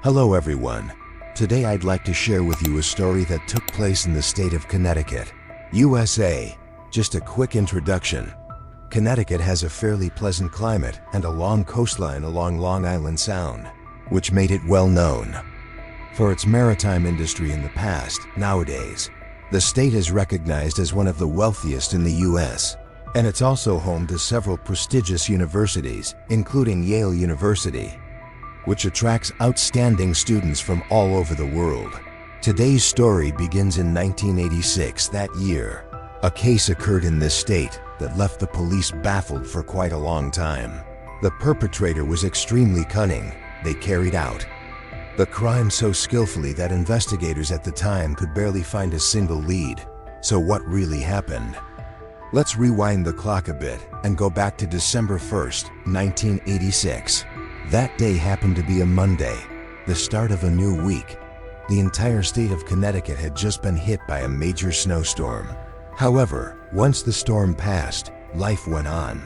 Hello everyone. Today I'd like to share with you a story that took place in the state of Connecticut, USA. Just a quick introduction. Connecticut has a fairly pleasant climate and a long coastline along Long Island Sound, which made it well known for its maritime industry in the past. Nowadays, the state is recognized as one of the wealthiest in the US, and it's also home to several prestigious universities, including Yale University, which attracts outstanding students from all over the world. Today's story begins in 1986. That year, a case occurred in this state that left the police baffled for quite a long time. The perpetrator was extremely cunning. They carried out the crime so skillfully that investigators at the time could barely find a single lead. So what really happened? Let's rewind the clock a bit and go back to December 1st, 1986. That day happened to be a Monday, the start of a new week. The entire state of Connecticut had just been hit by a major snowstorm. However, once the storm passed, life went on.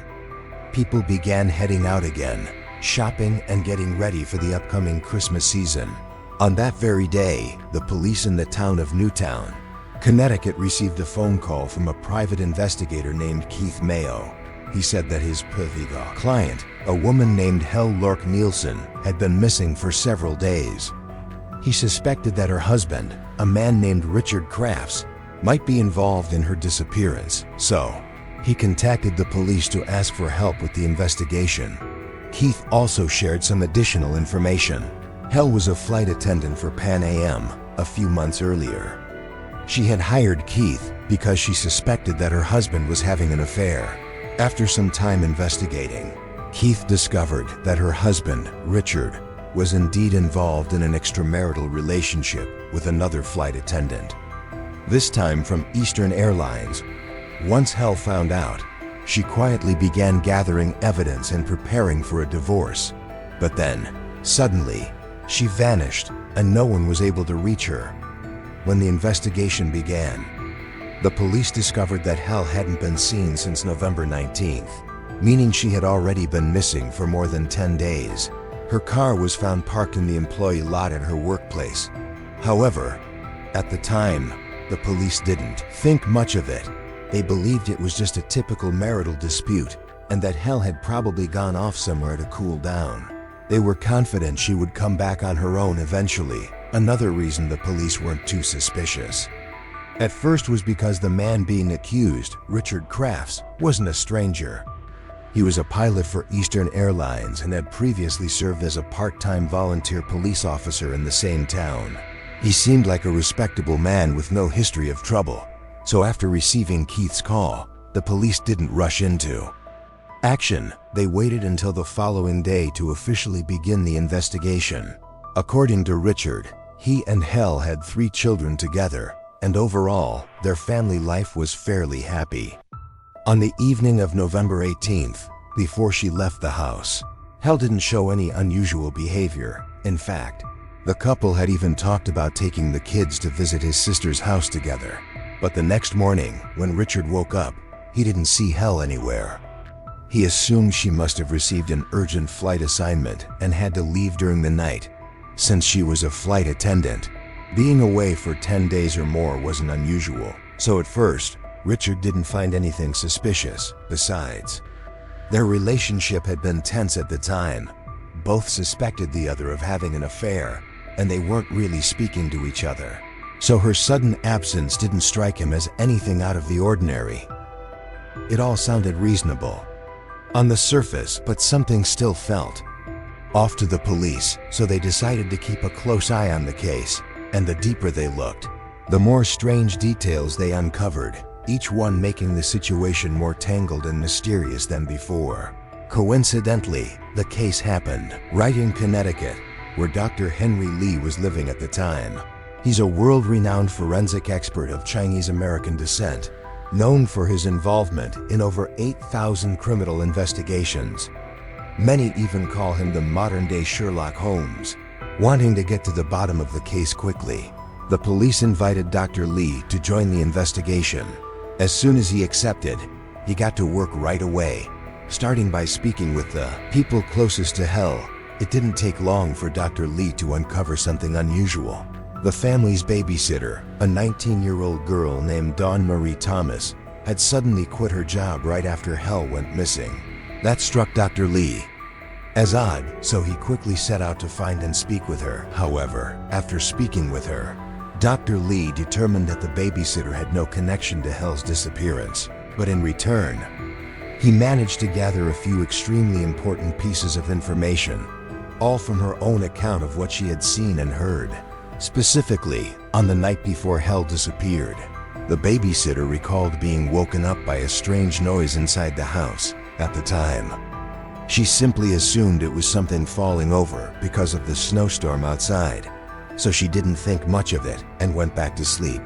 People began heading out again, shopping and getting ready for the upcoming Christmas season. On that very day, the police in the town of Newtown, Connecticut, received a phone call from a private investigator named Keith Mayo. He said that his client, a woman named Hel Lork Nielsen, had been missing for several days. He suspected that her husband, a man named Richard Crafts, might be involved in her disappearance, so he contacted the police to ask for help with the investigation. Keith also shared some additional information. Hel was a flight attendant for Pan Am a few months earlier. She had hired Keith because she suspected that her husband was having an affair. After some time investigating, Keith discovered that her husband, Richard, was indeed involved in an extramarital relationship with another flight attendant, this time from Eastern Airlines. Once Hel found out, she quietly began gathering evidence and preparing for a divorce. But then, suddenly, she vanished and no one was able to reach her. When the investigation began, the police discovered that Hel hadn't been seen since November 19th, meaning she had already been missing for more than 10 days. Her car was found parked in the employee lot at her workplace. However, at the time, the police didn't think much of it. They believed it was just a typical marital dispute and that Hel had probably gone off somewhere to cool down. They were confident she would come back on her own eventually. Another reason the police weren't too suspicious at first was because the man being accused, Richard Crafts, wasn't a stranger. He was a pilot for Eastern Airlines and had previously served as a part-time volunteer police officer in the same town. He seemed like a respectable man with no history of trouble. So after receiving Keith's call, the police didn't rush into action. They waited until the following day to officially begin the investigation. According to Richard, he and Hel had 3 children together, and overall, their family life was fairly happy. On the evening of November 18th, before she left the house, Hel didn't show any unusual behavior. In fact, the couple had even talked about taking the kids to visit his sister's house together. But the next morning, when Richard woke up, he didn't see Hel anywhere. He assumed she must have received an urgent flight assignment and had to leave during the night. Since she was a flight attendant, being away for 10 days or more wasn't unusual. So at first, Richard didn't find anything suspicious. Besides, their relationship had been tense at the time. Both suspected the other of having an affair, and they weren't really speaking to each other. So her sudden absence didn't strike him as anything out of the ordinary. It all sounded reasonable on the surface, but something still felt off to the police, so they decided to keep a close eye on the case. And the deeper they looked, the more strange details they uncovered, each one making the situation more tangled and mysterious than before. Coincidentally, the case happened right in Connecticut, where Dr. Henry Lee was living at the time. He's a world-renowned forensic expert of Chinese-American descent, known for his involvement in over 8,000 criminal investigations. Many even call him the modern-day Sherlock Holmes. Wanting to get to the bottom of the case quickly, the police invited Dr. Lee to join the investigation. As soon as he accepted, he got to work right away, starting by speaking with the people closest to Hel, It didn't take long for Dr. Lee to uncover something unusual. The family's babysitter, a 19-year-old girl named Dawn Marie Thomas, had suddenly quit her job right after Hell went missing. That struck Dr. Lee as odd, so he quickly set out to find and speak with her. However, after speaking with her, Dr. Lee determined that the babysitter had no connection to Hell's disappearance. But in return, he managed to gather a few extremely important pieces of information, all from her own account of what she had seen and heard. Specifically, on the night before Hell disappeared, the babysitter recalled being woken up by a strange noise inside the house. At the time, she simply assumed it was something falling over because of the snowstorm outside, so she didn't think much of it and went back to sleep.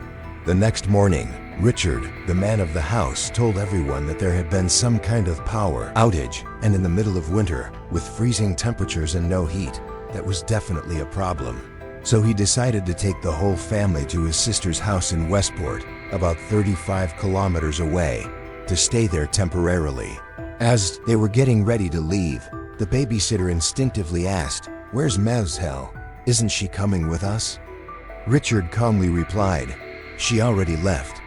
The next morning, Richard, the man of the house, told everyone that there had been some kind of power outage, and in the middle of winter, with freezing temperatures and no heat, that was definitely a problem. So he decided to take the whole family to his sister's house in Westport, about 35 kilometers away, to stay there temporarily. As they were getting ready to leave, the babysitter instinctively asked, "Where's Mev's Hell? Isn't she coming with us?" Richard calmly replied, "She already left."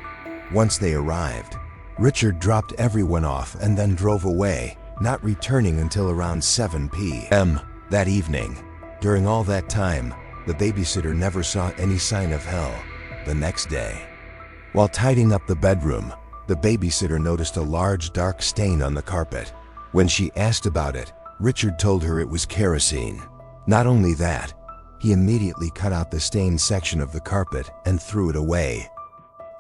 Once they arrived, Richard dropped everyone off and then drove away, not returning until around 7 p.m. that evening. During all that time, the babysitter never saw any sign of Hell. The next day, while tidying up the bedroom, the babysitter noticed a large dark stain on the carpet. When she asked about it, Richard told her it was kerosene. Not only that, he immediately cut out the stained section of the carpet and threw it away.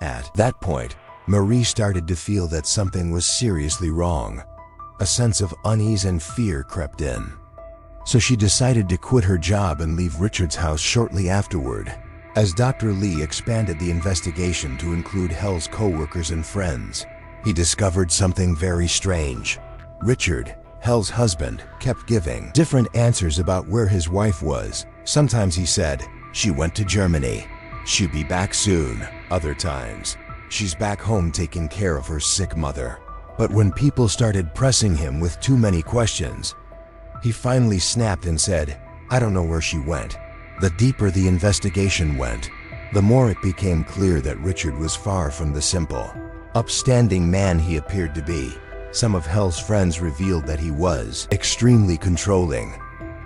At that point, Marie started to feel that something was seriously wrong. A sense of unease and fear crept in. So she decided to quit her job and leave Richard's house shortly afterward. As Dr. Lee expanded the investigation to include Hell's co-workers and friends, he discovered something very strange. Richard, Hell's husband, kept giving different answers about where his wife was. Sometimes he said, "She went to Germany. She'll be back soon." Other times, "She's back home taking care of her sick mother." But when people started pressing him with too many questions, he finally snapped and said, "I don't know where she went." The deeper the investigation went, the more it became clear that Richard was far from the simple, upstanding man he appeared to be. Some of Hell's friends revealed that he was extremely controlling,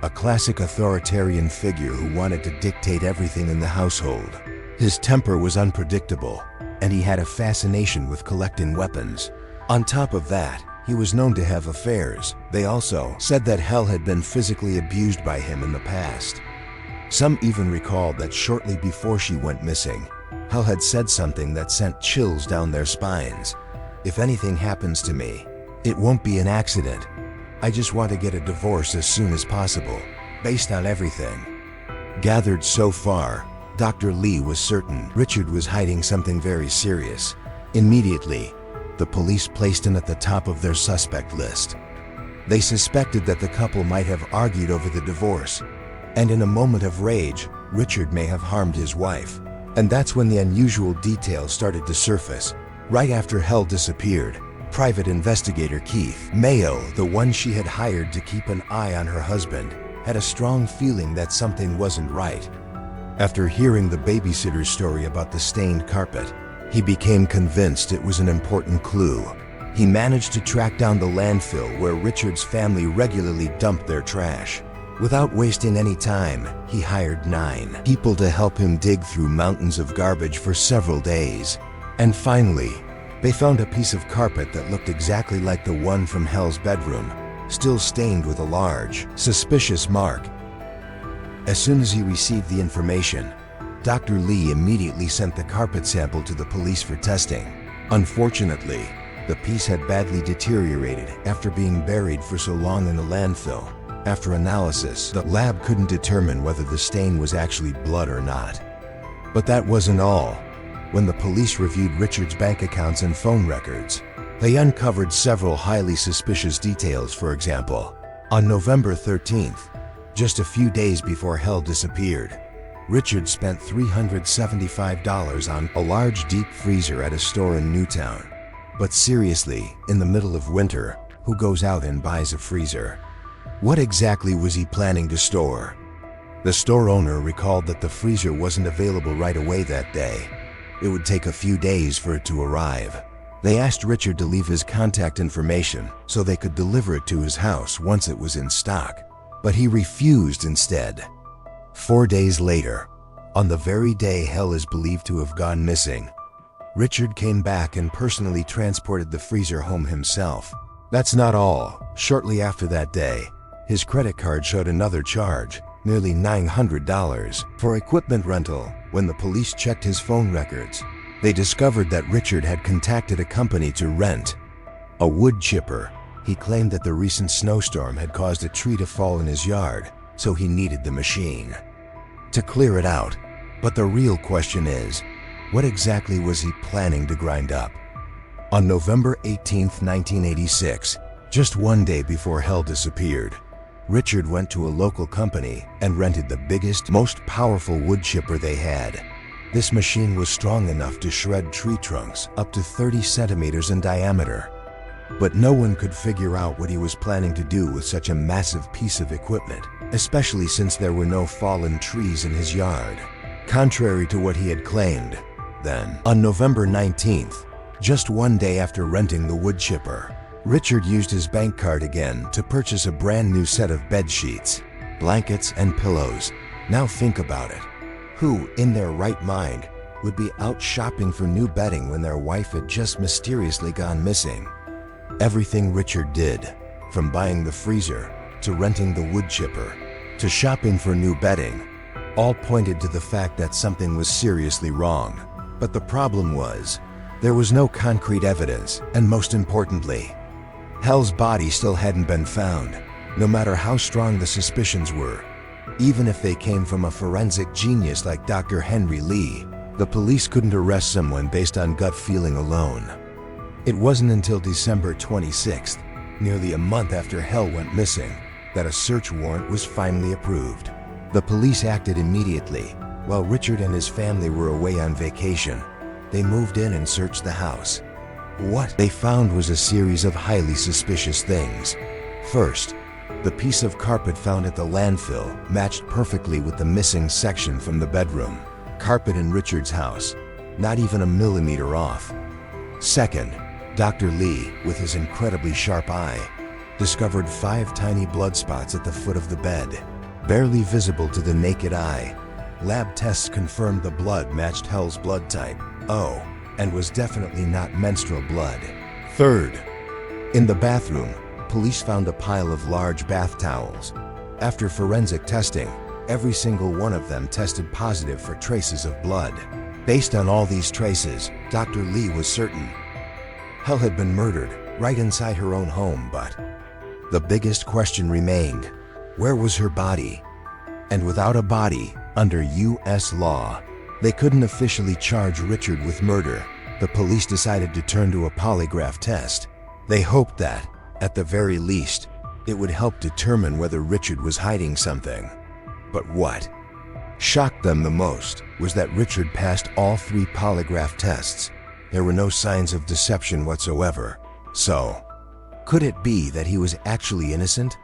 a classic authoritarian figure who wanted to dictate everything in the household. His temper was unpredictable, and he had a fascination with collecting weapons. On top of that, he was known to have affairs. They also said that Hell had been physically abused by him in the past. Some even recalled that shortly before she went missing, Hell had said something that sent chills down their spines. "If anything happens to me, it won't be an accident. I just want to get a divorce as soon as possible." Based on everything gathered so far, Dr. Lee was certain Richard was hiding something very serious. Immediately, the police placed him at the top of their suspect list. They suspected that the couple might have argued over the divorce, and in a moment of rage, Richard may have harmed his wife. And that's when the unusual details started to surface. Right after Hell disappeared, private investigator Keith Mayo, the one she had hired to keep an eye on her husband, had a strong feeling that something wasn't right. After hearing the babysitter's story about the stained carpet, he became convinced it was an important clue. He managed to track down the landfill where Richard's family regularly dumped their trash. Without wasting any time, he hired 9 people to help him dig through mountains of garbage for several days. And finally, they found a piece of carpet that looked exactly like the one from Hell's bedroom, still stained with a large, suspicious mark. As soon as he received the information, Dr. Lee immediately sent the carpet sample to the police for testing. Unfortunately, the piece had badly deteriorated after being buried for so long in the landfill. After analysis, the lab couldn't determine whether the stain was actually blood or not. But that wasn't all. When the police reviewed Richard's bank accounts and phone records, they uncovered several highly suspicious details. For example, on November 13th, just a few days before Hell disappeared, Richard spent $375 on a large deep freezer at a store in Newtown. But seriously, in the middle of winter, who goes out and buys a freezer? What exactly was he planning to store? The store owner recalled that the freezer wasn't available right away that day. It would take a few days for it to arrive. They asked Richard to leave his contact information so they could deliver it to his house once it was in stock, but he refused instead. 4 days later, on the very day Hell is believed to have gone missing, Richard came back and personally transported the freezer home himself. That's not all. Shortly after that day, his credit card showed another charge, nearly $900, for equipment rental. When the police checked his phone records, they discovered that Richard had contacted a company to rent a wood chipper. He claimed that the recent snowstorm had caused a tree to fall in his yard, so he needed the machine to clear it out. But the real question is, what exactly was he planning to grind up? On November 18, 1986, just one day before Hell disappeared, Richard went to a local company and rented the biggest, most powerful wood chipper they had. This machine was strong enough to shred tree trunks up to 30 centimeters in diameter. But no one could figure out what he was planning to do with such a massive piece of equipment, especially since there were no fallen trees in his yard, contrary to what he had claimed. Then, on November 19th, just one day after renting the wood chipper, Richard used his bank card again to purchase a brand new set of bed sheets, blankets, and pillows. Now think about it. Who, in their right mind, would be out shopping for new bedding when their wife had just mysteriously gone missing? Everything Richard did, from buying the freezer, to renting the wood chipper, to shopping for new bedding, all pointed to the fact that something was seriously wrong. But the problem was, there was no concrete evidence, and most importantly, Hell's body still hadn't been found, no matter how strong the suspicions were. Even if they came from a forensic genius like Dr. Henry Lee, the police couldn't arrest someone based on gut feeling alone. It wasn't until December 26th, nearly a month after Hell went missing, that a search warrant was finally approved. The police acted immediately. While Richard and his family were away on vacation, they moved in and searched the house. What they found was a series of highly suspicious things. First, the piece of carpet found at the landfill matched perfectly with the missing section from the bedroom. Carpet in Richard's house, not even a millimeter off. Second, Dr. Lee, with his incredibly sharp eye, discovered 5 tiny blood spots at the foot of the bed, barely visible to the naked eye. Lab tests confirmed the blood matched Hell's blood type, O, and was definitely not menstrual blood. Third, in the bathroom, police found a pile of large bath towels. After forensic testing, every single one of them tested positive for traces of blood. Based on all these traces, Dr. Lee was certain Hell had been murdered right inside her own home, but the biggest question remained: where was her body? And without a body, under U.S. law, they couldn't officially charge Richard with murder. The police decided to turn to a polygraph test. They hoped that, at the very least, it would help determine whether Richard was hiding something. But what shocked them the most was that Richard passed all 3 polygraph tests. There were no signs of deception whatsoever. So, could it be that he was actually innocent?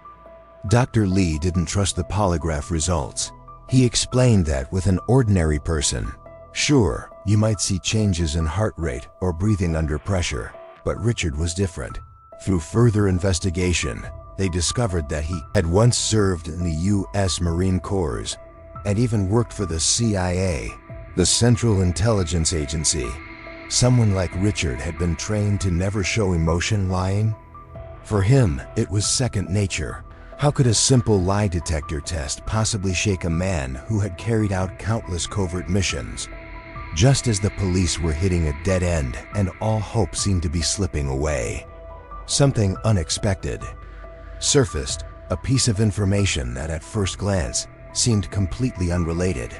Dr. Lee didn't trust the polygraph results. He explained that with an ordinary person, sure, you might see changes in heart rate or breathing under pressure, but Richard was different. Through further investigation, they discovered that he had once served in the U.S. Marine Corps and even worked for the CIA, the Central Intelligence Agency. Someone like Richard had been trained to never show emotion lying. For him, it was second nature. How could a simple lie detector test possibly shake a man who had carried out countless covert missions? Just as the police were hitting a dead end and all hope seemed to be slipping away, something unexpected surfaced, a piece of information that at first glance seemed completely unrelated.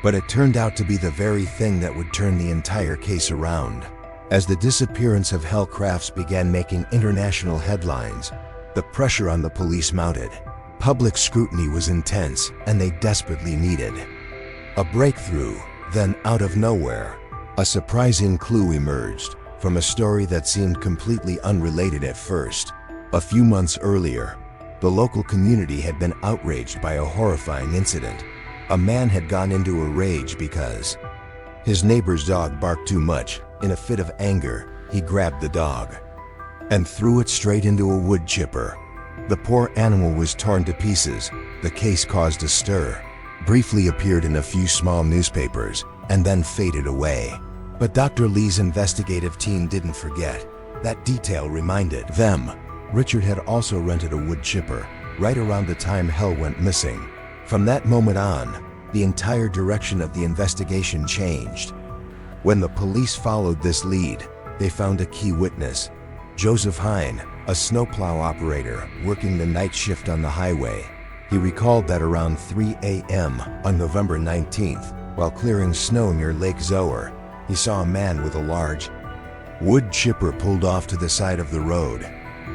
But it turned out to be the very thing that would turn the entire case around. As the disappearance of Hell Crafts began making international headlines, the pressure on the police mounted. Public scrutiny was intense, and they desperately needed a breakthrough. Then, out of nowhere, a surprising clue emerged from a story that seemed completely unrelated at first. A few months earlier, The local community had been outraged by a horrifying incident. A man had gone into a rage because his neighbor's dog barked too much. In a fit of anger, he grabbed the dog and threw it straight into a wood chipper. The poor animal was torn to pieces. The case caused a stir, briefly appeared in a few small newspapers, and then faded away. But Dr. Lee's investigative team didn't forget. That detail reminded them Richard had also rented a wood chipper right around the time Hell went missing. From that moment on, the entire direction of the investigation changed. When the police followed this lead, they found a key witness, Joseph Hine, a snowplow operator working the night shift on the highway. He recalled that around 3 a.m. on November 19th, while clearing snow near Lake Zoar, he saw a man with a large wood chipper pulled off to the side of the road.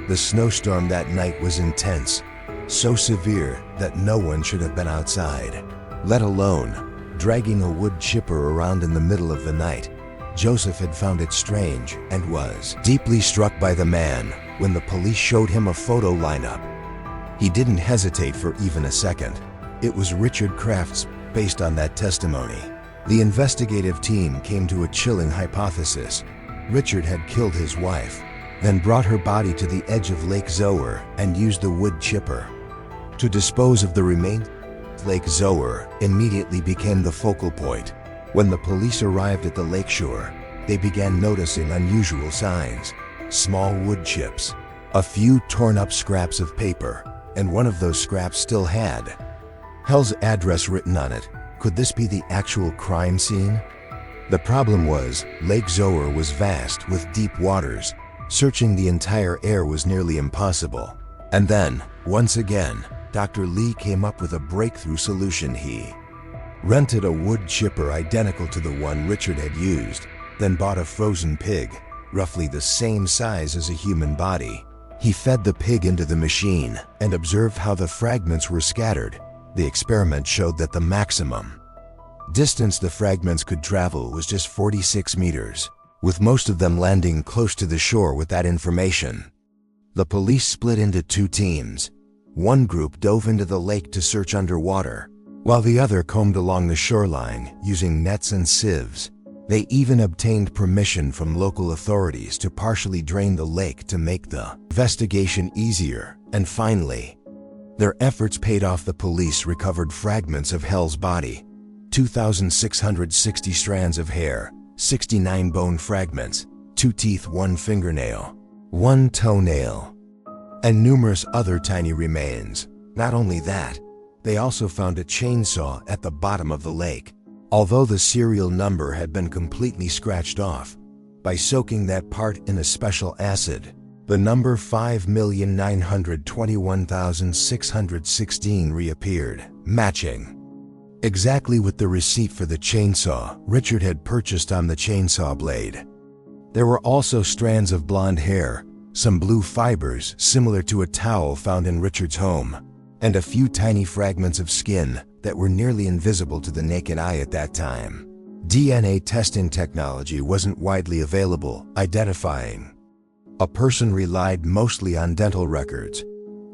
The snowstorm that night was intense, so severe that no one should have been outside, let alone dragging a wood chipper around in the middle of the night. Joseph had found it strange and was deeply struck by the man when the police showed him a photo lineup. He didn't hesitate for even a second. It was Richard Kraft's. Based on that testimony, the investigative team came to a chilling hypothesis. Richard had killed his wife, then brought her body to the edge of Lake Zoar and used the wood chipper to dispose of the remains. Lake Zoar immediately became the focal point. When the police arrived at the lakeshore, they began noticing unusual signs: small wood chips, a few torn up scraps of paper, and one of those scraps still had Hell's address written on it. Could this be the actual crime scene? The problem was, Lake Zoar was vast with deep waters. Searching the entire area was nearly impossible. And then, once again, Dr. Lee came up with a breakthrough solution. He rented a wood chipper identical to the one Richard had used, then bought a frozen pig, roughly the same size as a human body. He fed the pig into the machine and observed how the fragments were scattered. The experiment showed that the maximum distance the fragments could travel was just 46 meters, with most of them landing close to the shore. With that information, the police split into two teams. One group dove into the lake to search underwater, while the other combed along the shoreline using nets and sieves. They even obtained permission from local authorities to partially drain the lake to make the investigation easier. And finally, their efforts paid off. The police recovered fragments of Hell's body, 2,660 strands of hair, 69 bone fragments, 2 teeth, 1 fingernail, 1 toenail, and numerous other tiny remains. Not only that, they also found a chainsaw at the bottom of the lake. Although the serial number had been completely scratched off, by soaking that part in a special acid, the number 5,921,616 reappeared, matching exactly with the receipt for the chainsaw Richard had purchased on the chainsaw blade. There were also strands of blonde hair, some blue fibers similar to a towel found in Richard's home, and a few tiny fragments of skin that were nearly invisible to the naked eye at that time. DNA testing technology wasn't widely available. Identifying a person relied mostly on dental records,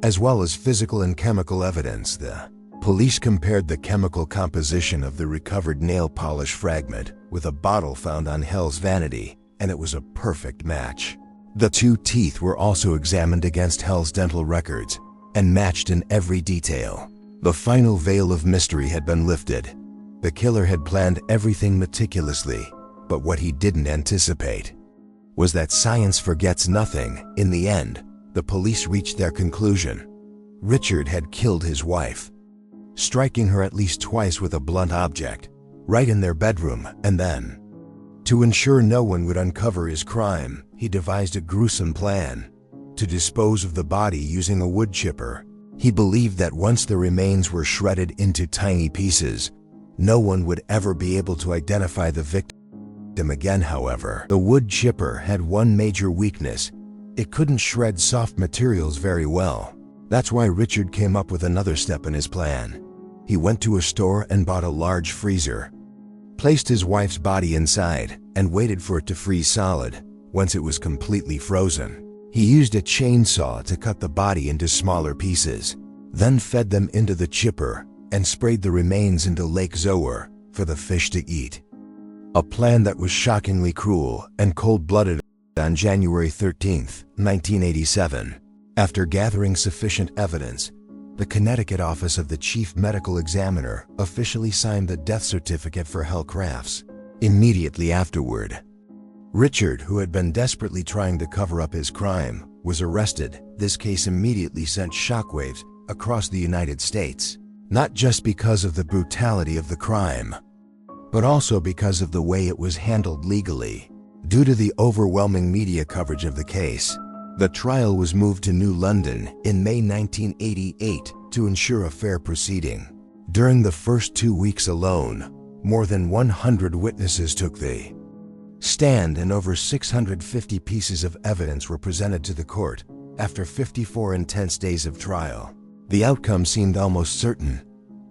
as well as physical and chemical evidence. The police compared the chemical composition of the recovered nail polish fragment with a bottle found on Hell's vanity, and it was a perfect match. The 2 teeth were also examined against Hell's dental records and matched in every detail. The final veil of mystery had been lifted. The killer had planned everything meticulously, but what he didn't anticipate was that science forgets nothing. In the end, the police reached their conclusion. Richard had killed his wife, striking her at least twice with a blunt object, right in their bedroom, and then, to ensure no one would uncover his crime, he devised a gruesome plan to dispose of the body using a wood chipper. He believed that once the remains were shredded into tiny pieces, no one would ever be able to identify the victim again. However, the wood chipper had one major weakness: it couldn't shred soft materials very well. That's why Richard came up with another step in his plan. He went to a store and bought a large freezer, placed his wife's body inside, and waited for it to freeze solid. Once it was completely frozen, He used a chainsaw to cut the body into smaller pieces, then fed them into the chipper and sprayed the remains into Lake Xue for the fish to eat. A plan that was shockingly cruel and cold-blooded. On January 13, 1987, after gathering sufficient evidence, the Connecticut office of the chief medical examiner officially signed the death certificate for Hal Crafts. Immediately afterward, Richard, who had been desperately trying to cover up his crime, was arrested. This case immediately sent shockwaves across the United States, not just because of the brutality of the crime, but also because of the way it was handled legally. Due to the overwhelming media coverage of the case, the trial was moved to New London in May 1988 to ensure a fair proceeding. During the first 2 weeks alone, more than 100 witnesses took the stand and over 650 pieces of evidence were presented to the court. After 54 intense days of trial, the outcome seemed almost certain.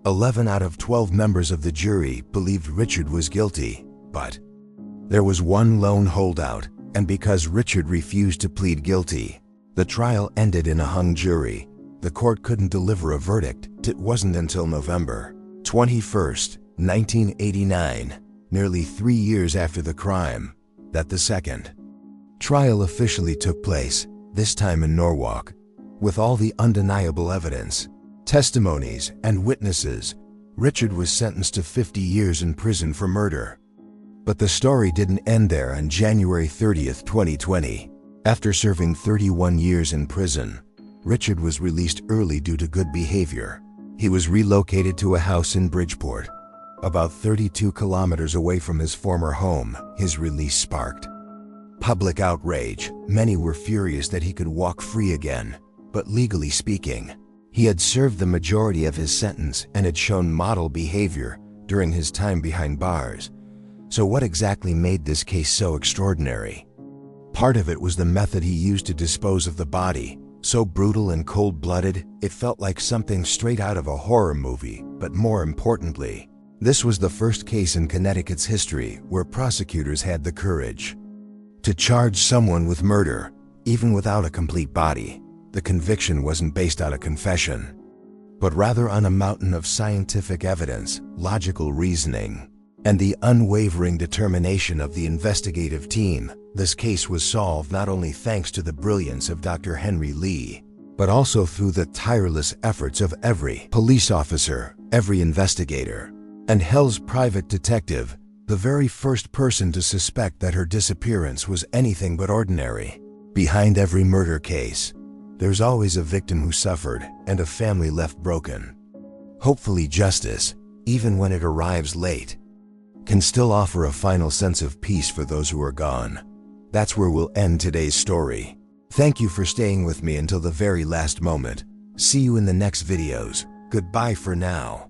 11 out of 12 members of the jury believed Richard was guilty, but there was one lone holdout, and because Richard refused to plead guilty, the trial ended in a hung jury. The court couldn't deliver a verdict. It wasn't until November 21, 1989, nearly 3 years after the crime, that the second trial officially took place, this time in Norwalk. With all the undeniable evidence, testimonies, and witnesses, Richard was sentenced to 50 years in prison for murder. But the story didn't end there. On January 30, 2020, after serving 31 years in prison, Richard was released early due to good behavior. He was relocated to a house in Bridgeport, about 32 kilometers away from his former home. His release sparked public outrage. Many were furious that he could walk free again, but legally speaking, he had served the majority of his sentence and had shown model behavior during his time behind bars. So what exactly made this case so extraordinary? Part of it was the method he used to dispose of the body. So brutal and cold-blooded, it felt like something straight out of a horror movie. But more importantly, this was the first case in Connecticut's history where prosecutors had the courage to charge someone with murder, even without a complete body. The conviction wasn't based on a confession, but rather on a mountain of scientific evidence, logical reasoning, and the unwavering determination of the investigative team. This case was solved not only thanks to the brilliance of Dr. Henry Lee, but also through the tireless efforts of every police officer, every investigator, and Hell's private detective, the very first person to suspect that her disappearance was anything but ordinary. Behind every murder case, there's always a victim who suffered and a family left broken. Hopefully justice, even when it arrives late, can still offer a final sense of peace for those who are gone. That's where we'll end today's story. Thank you for staying with me until the very last moment. See you in the next videos. Goodbye for now.